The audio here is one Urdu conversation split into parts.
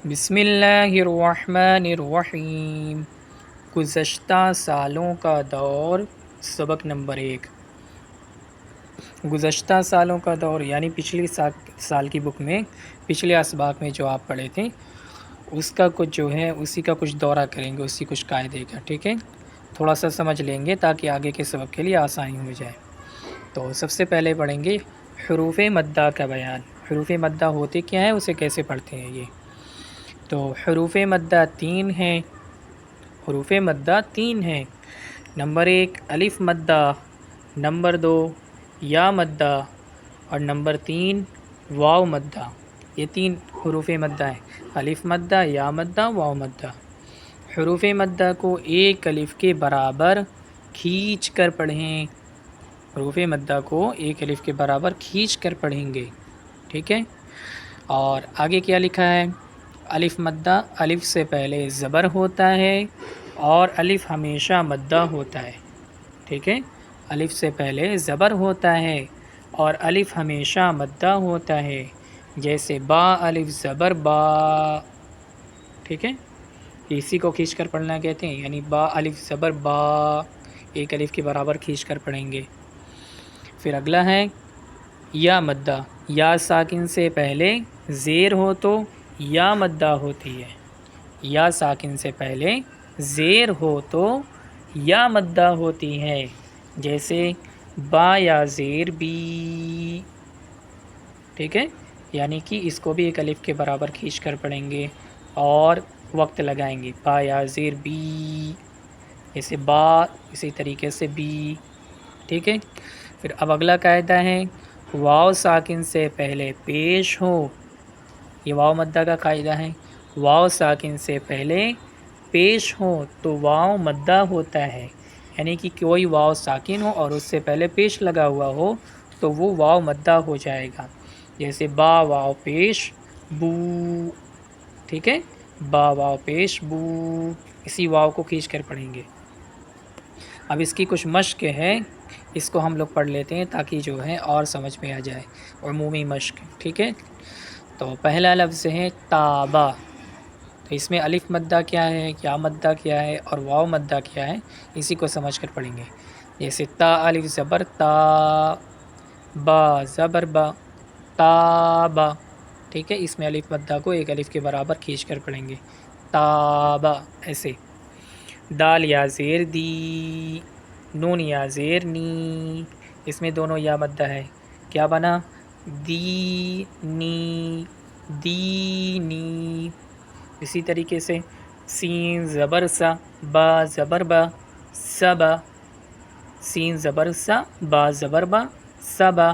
بسم اللہ الرحمن الرحیم۔ گزشتہ سالوں کا دور، سبق نمبر 1۔ گزشتہ سالوں کا دور یعنی پچھلی سال کی بک میں پچھلے اسباق میں جو آپ پڑھے تھے اس کا کچھ جو ہے اسی کا کچھ دورہ کریں گے، اسی کچھ قاعدے کا، ٹھیک ہے؟ تھوڑا سا سمجھ لیں گے تاکہ آگے کے سبق کے لیے آسانی ہو جائے۔ تو سب سے پہلے پڑھیں گے حروف مدہ کا بیان۔ حروف مدہ ہوتے کیا ہیں، اسے کیسے پڑھتے ہیں یہ؟ تو حروف مدہ 3 ہیں۔ حروف مدہ 3 ہیں۔ نمبر 1 الف مدہ، نمبر 2 یا مدہ اور نمبر 3 واو مدہ۔ یہ 3 حروف مدہ ہیں، الف مدہ، یا مدہ، واو مدہ۔ حروف مدہ کو ایک الف کے برابر کھینچ کر پڑھیں۔ حروف مدہ کو ایک الف کے برابر کھینچ کر پڑھیں گے، ٹھیک ہے؟ اور آگے کیا لکھا ہے؟ الف مدہ، الف سے پہلے زبر ہوتا ہے اور الف ہمیشہ مدہ ہوتا ہے، ٹھیک ہے؟ الف سے پہلے زبر ہوتا ہے اور الف ہمیشہ مدہ ہوتا ہے، جیسے با الف زبر با، ٹھیک ہے؟ اسی کو کھینچ کر پڑھنا کہتے ہیں، یعنی با الف زبر با، ایک الف کے برابر کھینچ کر پڑھیں گے۔ پھر اگلا ہے یا مدہ۔ یا ساکن سے پہلے زیر ہو تو یا مدہ ہوتی ہے۔ یا ساکن سے پہلے زیر ہو تو یا مدہ ہوتی ہے، جیسے با یا زیر بی، ٹھیک ہے؟ یعنی کہ اس کو بھی ایک الف کے برابر کھینچ کر پڑھیں گے اور وقت لگائیں گے۔ با یا زیر بی، جیسے با، اسی طریقے سے بی، ٹھیک ہے؟ پھر اب اگلا قاعدہ ہے واو ساکن سے پہلے پیش ہو۔ یہ واو مدہ کا قاعدہ ہے۔ واو ساکن سے پہلے پیش ہو تو واو مدہ ہوتا ہے، یعنی کہ کوئی واو ساکن ہو اور اس سے پہلے پیش لگا ہوا ہو تو وہ واو مدہ ہو جائے گا، جیسے با واو پیش بو، ٹھیک ہے؟ با واو پیش بو، اسی واو کو کھینچ کر پڑھیں گے۔ اب اس کی کچھ مشق ہے، اس کو ہم لوگ پڑھ لیتے ہیں تاکہ جو ہے اور سمجھ میں آ جائے، عمومی مشق، ٹھیک ہے؟ تو پہلا لفظ ہے تابا۔ تو اس میں الف مدہ کیا ہے، یا مدہ کیا ہے اور واو مدہ کیا ہے، اسی کو سمجھ کر پڑھیں گے۔ جیسے تا الف زبر تا، با زبر با، تابا، ٹھیک ہے؟ اس میں الف مدہ کو ایک الف کے برابر کھینچ کر پڑھیں گے، تابا، ایسے۔ دال یا زیر دی، نون یا زیر نی، اس میں دونوں یا مدہ ہے، کیا بنا؟ دی نی، دینی۔ اسی طریقے سے سین زبر سا، با زبر با، سبا، سین زبر سا، با زبر با، سبا۔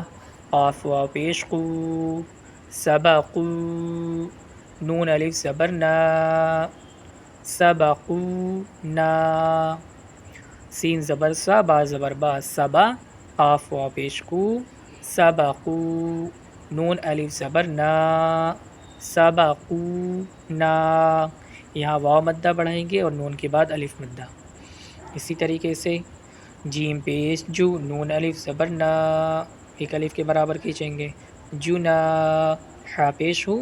قاف واو پیش قو، سبقو، نون الف زبر نا، سبقونا، سین زبر سا، با زبر با، سبا، قاف واو پیش قو، سبقو، نون الف زبر نا، سبقونا۔ یہاں واو مدہ بڑھائیں گے اور نون کے بعد الف مدہ۔ اسی طریقے سے جیم پیش جو، نون الف زبر نا، ایک الف کے برابر کھینچیں گے، جنا، حا پیش ہو،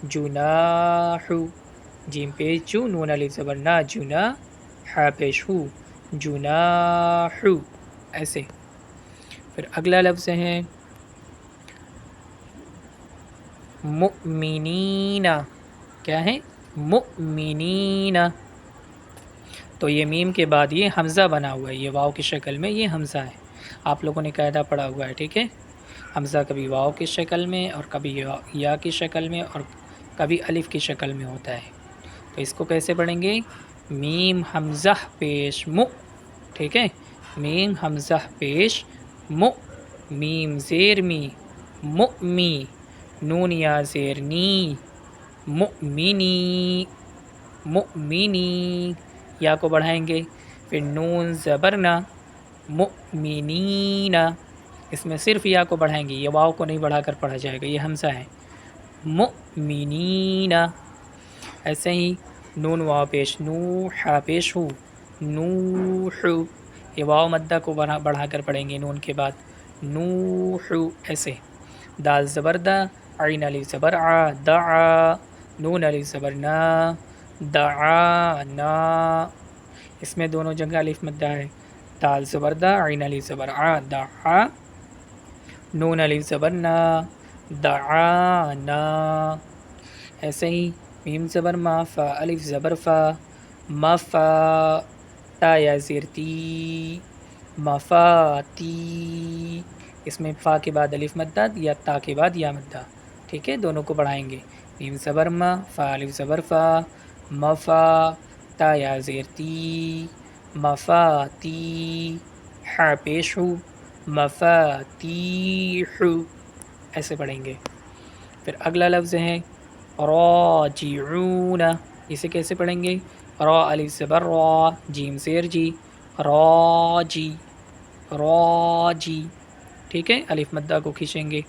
جناحو، جیم پیش جو، نون الف زبر نا، جنا، حا پیش ہو، جناحو، ایسے۔ پھر اگلا لفظ ہے مؤمنین۔ کیا ہے؟ مؤمنین۔ تو یہ میم کے بعد یہ حمزہ بنا ہوا ہے، یہ واو کی شکل میں یہ حمزہ ہے، آپ لوگوں نے قاعدہ پڑھا ہوا ہے، ٹھیک ہے؟ حمزہ کبھی واو کی شکل میں اور کبھی یا کی شکل میں اور کبھی الف کی شکل میں ہوتا ہے۔ تو اس کو کیسے پڑھیں گے؟ میم حمزہ پیش مؤ، ٹھیک ہے؟ میم حمزہ پیش مؤ، میم زیر می، مؤمی، نون یا زیر نی، مؤمنی، مؤمنی، یا کو بڑھائیں گے، پھر نون زبر نا، مؤمنین، اس میں صرف یا کو بڑھائیں گے، یہ واو کو نہیں بڑھا کر پڑھا جائے گا، یہ حمزہ ہے، مؤمنین۔ ایسے ہی نون واو پیش نو، حا پیش ہو، نوح، یہ واو مدہ کو بڑھا کر پڑھیں گے نون کے بعد، نوح، ایسے۔ دال زبر دا، عین الف زبر آ، دعا، نون الف زبر نا، دعانا، اس میں دونوں جگہ الف مدہ ہے، دال زبر دا، عین الف زبر آ، دعا، نون الف زبر نا، دعانا. ایسے ہی میم زبر ما، فا الف زبر فا، مفا، تا یا زیر تی، مفاتی، اس میں فا کے بعد الف مدہ یا تا کے بعد یا مدہ، ٹھیک ہے، دونوں کو بڑھائیں گے. میم زبر ما، فا الف زبر فا، مفا، تا یا زیر تی، مفاتی، ح پیش ہو، مفاتیح، ایسے پڑھیں گے. پھر اگلا لفظ ہے راجعون، اسے کیسے پڑھیں گے؟ را الف زبر را، جیم زیر جی، راجی، راجی، ٹھیک ہے، الف مدہ کو کھینچیں گے.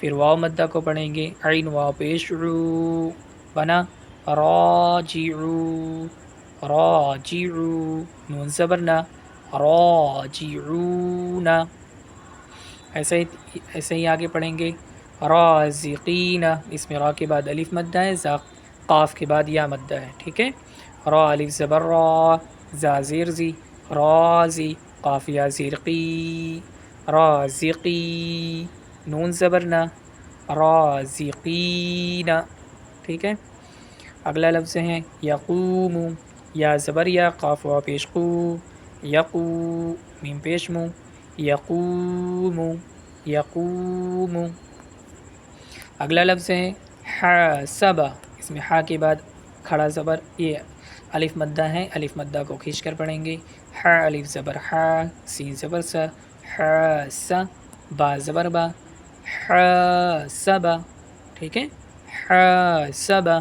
پھر واو مدہ کو پڑھیں گے، عین واو پیش رو، بنا راجعو، راجعو، نون زبر نا، راجعون. ایسے ہی آگے پڑھیں گے رازقین، اس میں را کے بعد الف مدہ ہے، قاف کے بعد یا مدہ ہے، ٹھیک ہے. را الف زبر را، زا زیر زی، رازی، قاف یا زیر قی، رازقی، نون زبر نا، رازقین، ٹھیک ہے. اگلا لفظ ہے یقوم، یا زبر یا، قاف وا پیش قو، یقو، میم پیش مو، یقوم، یقوم. اگلا لفظ ہے حاسبہ، اس میں حا کے بعد کھڑا زبر، یہ الف مدہ ہے، الف مدہ کو کھینچ کر پڑھیں گے. ح الف زبر ح، سین زبر سا، حاس، با زبر با، حاسبہ، ٹھیک ہے، حاسبہ.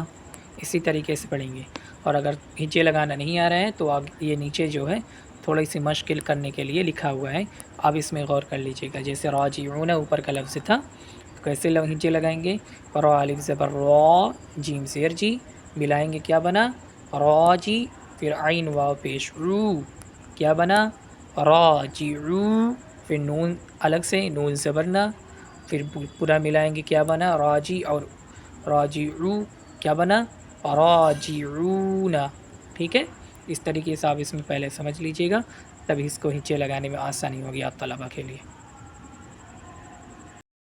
اسی طریقے سے پڑھیں گے. اور اگر ہچے لگانا نہیں آ رہا ہے تو آپ یہ نیچے جو ہے تھوڑی سی مشکل کرنے کے لیے لکھا ہوا ہے، آپ اس میں غور کر لیجیے گا. جیسے راجعون اوپر کا لفظ تھا، کیسے ہچے لگائیں گے؟ را الف زبر را، جیم زیر جی، ملائیں گے، کیا بنا؟ راجی. پھر عین واو پیش رو، کیا بنا؟ راجعو. پھر نون الگ سے، نون زبرنا، پھر پورا ملائیں گے، کیا بنا؟ راجی اور راجعو، کیا بنا؟ راجعون، ٹھیک ہے. اس طریقے سے آپ اس میں پہلے سمجھ لیجیے گا، تبھی اس کو ہچے لگانے میں آسانی ہوگی آپ طلبہ کے لیے.